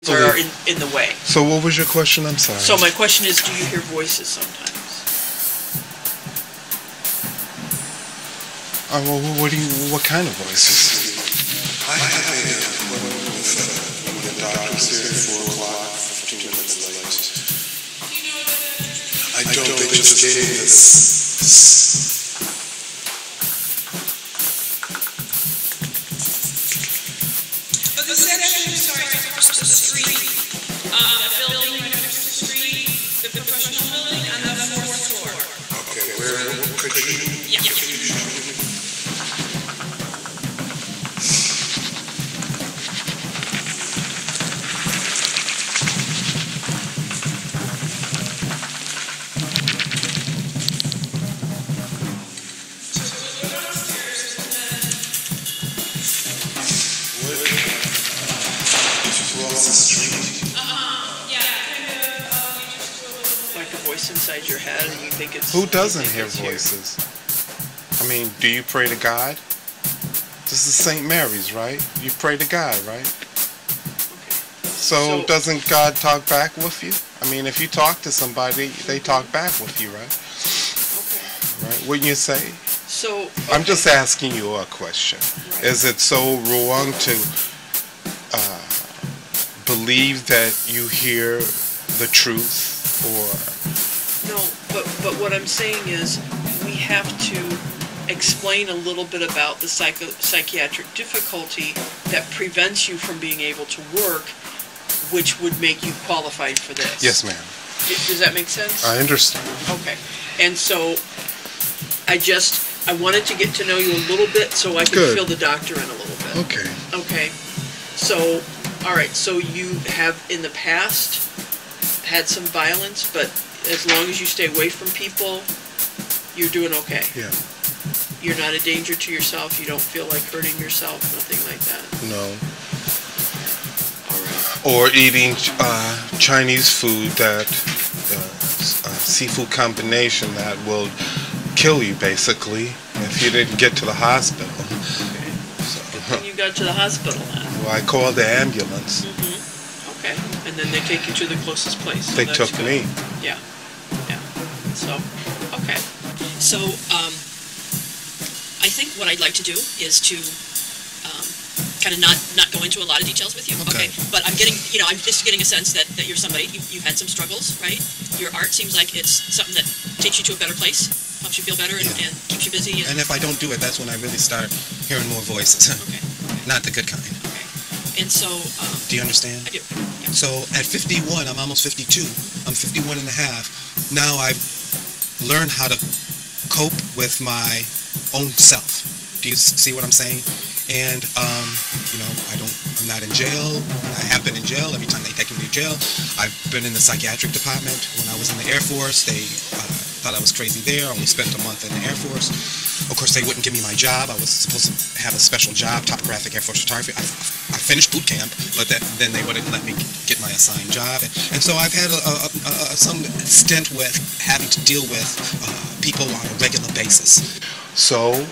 are in the way. So what was your question? I'm sorry. So my question is, do you hear voices sometimes? Well, what kind of voices? I have made an appointment with the doctor's here at 4 o'clock, 15 minutes late. I don't, they just gave me this. But this actually starts across the street. The building next to the street, the professional building, and the 4th floor. Okay, where could you? Yeah. Can you show me? Inside your head, and you think it's... Who doesn't hear voices? I mean, do you pray to God? This is St. Mary's, right? You pray to God, right? Okay. So doesn't God talk back with you? I mean, if you talk to somebody, they talk back with you, right? Okay. Right? Wouldn't you say? So... Okay. I'm just asking you a question. Right. Is it so wrong to believe that you hear the truth, or... No, but what I'm saying is we have to explain a little bit about the psychiatric difficulty that prevents you from being able to work, which would make you qualified for this. Yes, ma'am. Does that make sense? I understand. Okay. And so I wanted to get to know you a little bit so I could fill the doctor in a little bit. Okay. Okay. So, all right, so you have in the past had some violence, but as long as you stay away from people, you're doing okay. Yeah. You're not a danger to yourself. You don't feel like hurting yourself. Nothing like that. No. All right. Or eating Chinese food, that seafood combination that will kill you, basically, if you didn't get to the hospital. Okay. So, when you got to the hospital then? Well, I called the ambulance. Mm-hmm. Okay. And then they take you to the closest place. So they took good. me. Yeah. Yeah. So, okay. So, I think what I'd like to do is to kind of not go into a lot of details with you. Okay. But I'm getting, I'm just getting a sense that you're somebody, you've had some struggles, right? Your art seems like it's something that takes you to a better place, helps you feel better, and keeps you busy. And if I don't do it, that's when I really start hearing more voices. Okay. Not the good kind. Okay. And so... do you understand? I do. Yeah. So at 51, I'm almost 52. I'm 51 and a half. Now I've learned how to cope with my own self. Do you see what I'm saying? And, I'm not in jail. I have been in jail every time they take me to jail. I've been in the psychiatric department. When I was in the Air Force, they thought I was crazy there. I only spent a month in the Air Force. Of course, they wouldn't give me my job. I was supposed to have a special job, topographic Air Force photography. I finished boot camp, but then they wouldn't let me get my assigned job. And so I've had some stint with having to deal with people on a regular basis. So,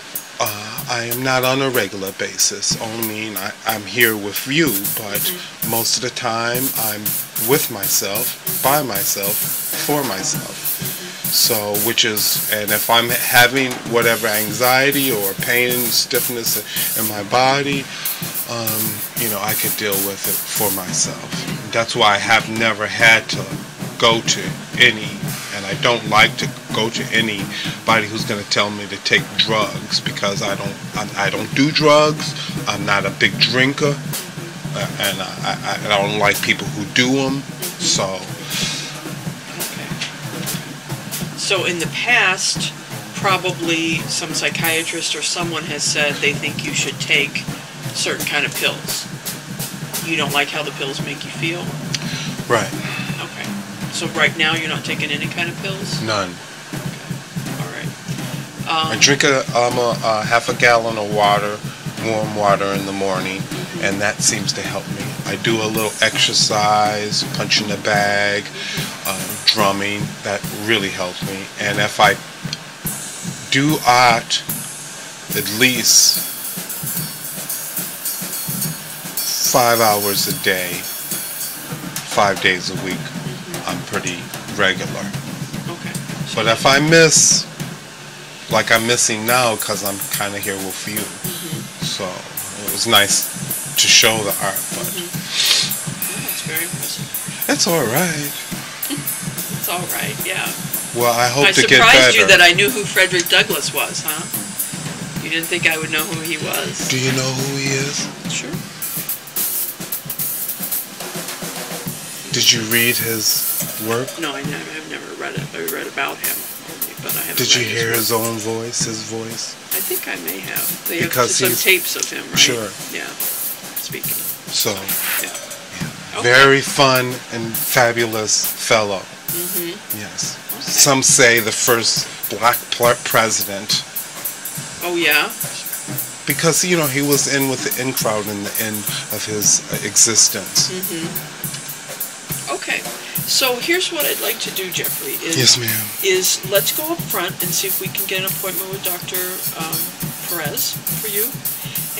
I am not on a regular basis. I'm here with you, but most of the time I'm with myself, by myself, for myself. So, and if I'm having whatever anxiety or pain and stiffness in my body, I could deal with it for myself. That's why I have never had to go to and I don't like to go to anybody who's going to tell me to take drugs, because I don't do drugs. I'm not a big drinker, and I don't like people who do them. So in the past, probably some psychiatrist or someone has said they think you should take certain kind of pills. You don't like how the pills make you feel? Right. Okay. So right now you're not taking any kind of pills? None. Okay. All right. I drink a half a gallon of water, warm water in the morning, and that seems to help me. I do a little exercise, punching the bag, drumming. That really helps me. And if I do art at least 5 hours a day, 5 days a week, I'm pretty regular. Okay. But if I miss, like I'm missing now because I'm kind of here with you, so it was nice to show the art, but That's very impressive. it's all right. It's all right, yeah. Well, I hope I to get better. surprised you that I knew who Frederick Douglass was, huh? You didn't think I would know who he was? Do you know who he is? Sure. Did you read his work? No, I've never read it. I read about him only, but I haven't. Did you read hear work. his own voice, his voice? I think I may have. They Because have some he's- tapes of him, right? Sure. Yeah. Speaking. So, Yeah. Okay. very fun and fabulous fellow. Yes. Some say the first black president, Oh yeah. because, you know, he was in with the in crowd in the end of his existence. Okay. So here's what I'd like to do, Jeffrey. Yes, ma'am. Is let's go up front and see if we can get an appointment with Dr. Perez for you.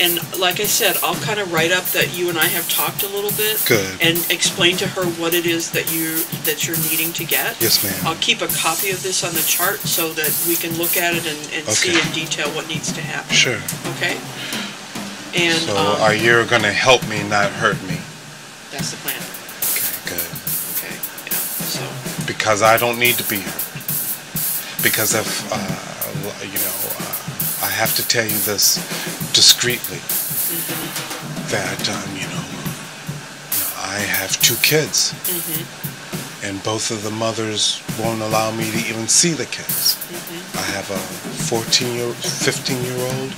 And like I said, I'll kind of write up that you and I have talked a little bit. Good. And explain to her what it is that you're needing to get. Yes, ma'am. I'll keep a copy of this on the chart so that we can look at it and see Okay. in detail what needs to happen. Sure. Okay? And So are you going to help me, not hurt me? that's the plan. Okay, good. Okay. Yeah. So Because I don't need to be hurt. Because if, I have to tell you this discreetly, that, I have 2 kids. And both of the mothers won't allow me to even see the kids. I have a 15-year-old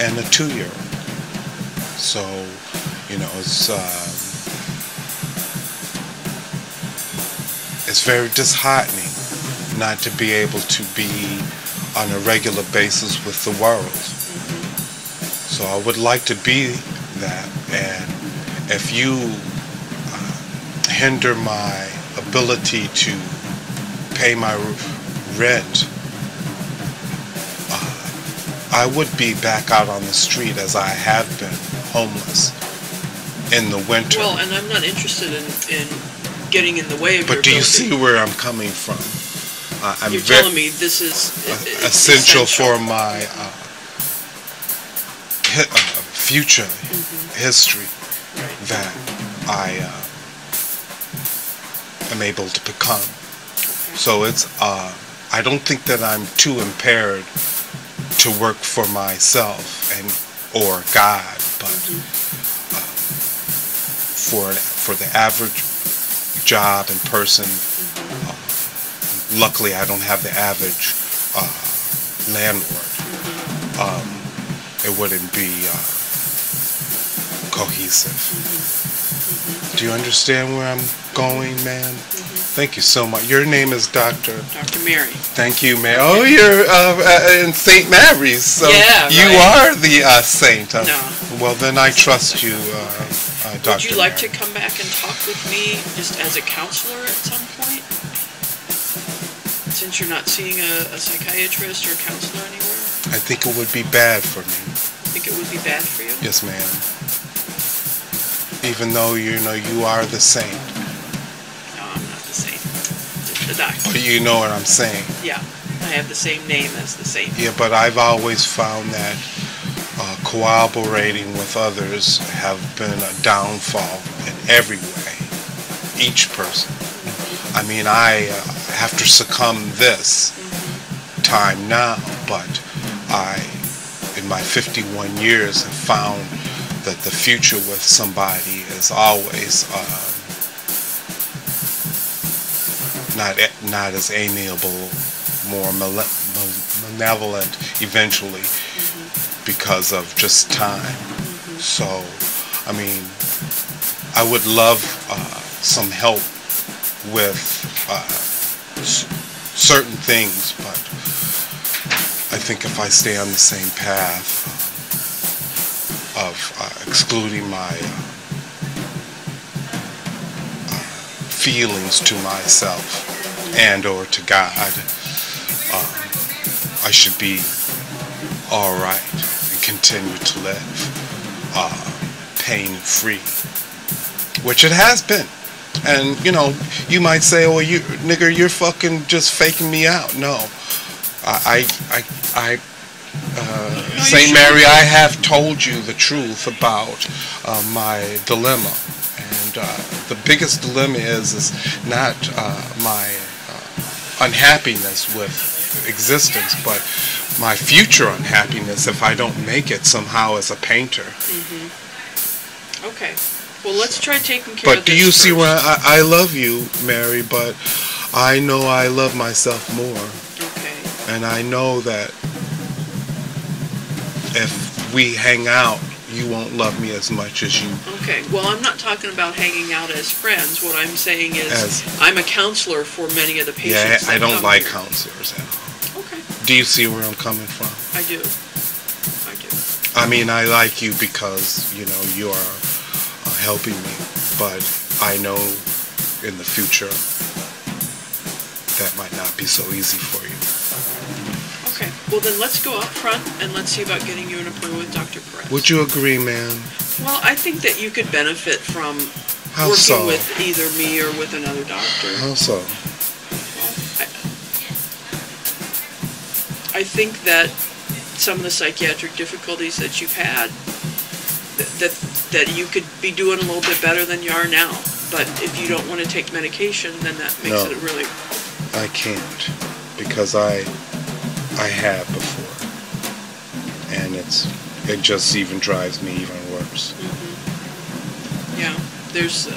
and a 2-year-old. So, it's very disheartening not to be able to be on a regular basis with the world. So I would like to be that, and if you hinder my ability to pay my rent, I would be back out on the street as I have been, homeless, in the winter. well, and I'm not interested in getting in the way of your But do you ability. see where I'm coming from? I'm You're very telling me this is it's essential for my future history that I am able to become. So it's I don't think that I'm too impaired to work for myself or God, but for the average job and person, luckily I don't have the average landlord. It wouldn't be cohesive. Do you understand where I'm going, man? Thank you so much. Your name is Dr. Mary. Thank you, Mary. Oh, you're in St. Mary's, so Yeah, you right. are the saint. No. Well, then I trust you, Dr. Would you like Mary. to come back and talk with me just as a counselor at some point? Since you're not seeing a psychiatrist or a counselor anywhere? I think it would be bad for me. I think it would be bad for you? Yes, ma'am. Even though you are the saint. No, I'm not the saint. The doctor. But you know what I'm saying. Yeah, I have the same name as the saint. Yeah, but I've always found that cooperating with others have been a downfall in every way. Each person. I mean, I have to succumb this time now, but I, in my 51 years, have found that the future with somebody is always not as amiable, more malevolent eventually because of just time. So, I mean, I would love some help with certain things, but I think if I stay on the same path of excluding my feelings to myself and or to God, I should be all right and continue to live pain-free, which it has been. And you know, you might say, "Oh, you nigger, you're fucking just faking me out." No, Saint Mary, I have told you the truth about my dilemma, and the biggest dilemma is not my unhappiness with existence, but my future unhappiness if I don't make it somehow as a painter. Okay. Well, let's try taking care of this. But do you see where I love you, Mary, but I know I love myself more. Okay. And I know that if we hang out, you won't love me as much as you. Okay. Well, I'm not talking about hanging out as friends. What I'm saying is As- I'm a counselor for many of the patients. Yeah, I that don't come like here. counselors at all. Okay. Do you see where I'm coming from? I do. I do. I mean, I like you because, you know, you are helping me, but I know in the future that might not be so easy for you. Okay. Well, then let's go up front and let's see about getting you an appointment with Dr. Perez. Would you agree, ma'am? Well, I think that you could benefit from How working so? with either me or with another doctor. How so? I think that some of the psychiatric difficulties that you've had, that you could be doing a little bit better than you are now. But if you don't want to take medication, then that makes No. it really... I can't, because I have before, and it just even drives me even worse. Yeah, there's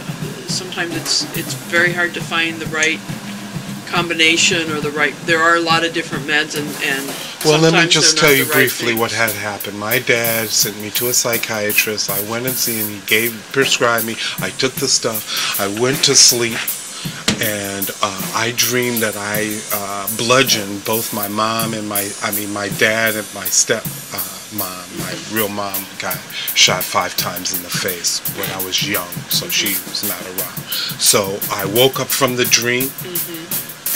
sometimes it's very hard to find the right combination or the right. There are a lot of different meds, and Well, let me sometimes just they're tell not you the right briefly things. what had happened. My dad sent me to a psychiatrist. I went and seen him. He prescribed me. I took the stuff. I went to sleep, and I dreamed that I bludgeoned both my mom and my dad and my step mom. My real mom got shot 5 times in the face when I was young, so she was not around. So I woke up from the dream.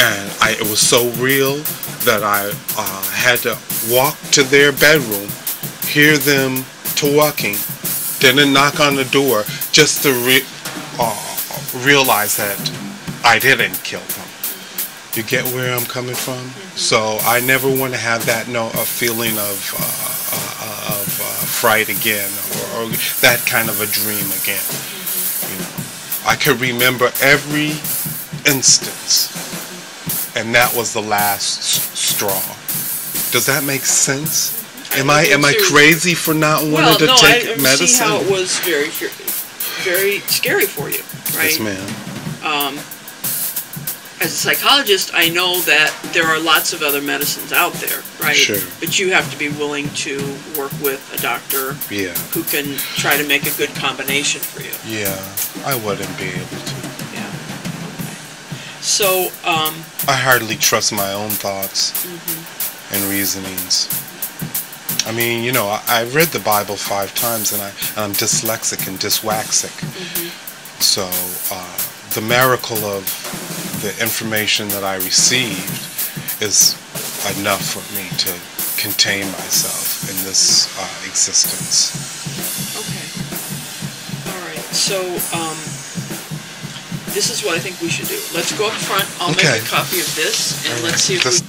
And it was so real that I had to walk to their bedroom, hear them talking, then knock on the door just to realize that I didn't kill them. You get where I'm coming from? So I never want to have that a feeling of fright again, or that kind of a dream again. You know, I could remember every instance. And that was the last straw. Does that make sense? Am I crazy for not wanting to take medicine? See how it was very scary for you, right? Yes, ma'am. As a psychologist, I know that there are lots of other medicines out there, right? Sure. But you have to be willing to work with a doctor Yeah. who can try to make a good combination for you. Yeah, I wouldn't be able to. Yeah. Okay. So, I hardly trust my own thoughts and reasonings. I mean, you know, I read the Bible 5 times, and I'm dyslexic and dyswaxic. So the miracle of the information that I received is enough for me to contain myself in this existence. okay. All right. So, this is what I think we should do. Let's go up front. I'll Okay. make a copy of this, and All let's right. see if This- we...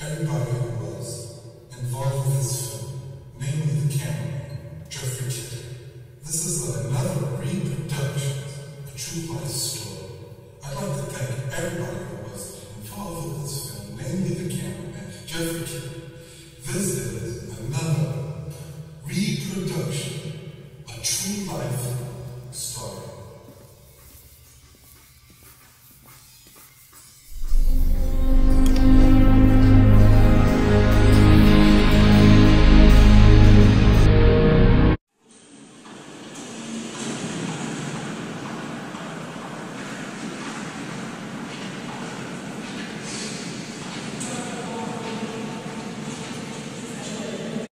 Everybody who was involved with this film, namely the cameraman, Jeffrey Kidd. This is another reproduction, a true life story. I'd like to thank everybody who was involved with this film, namely the cameraman, Jeffrey Kidd. This is another reproduction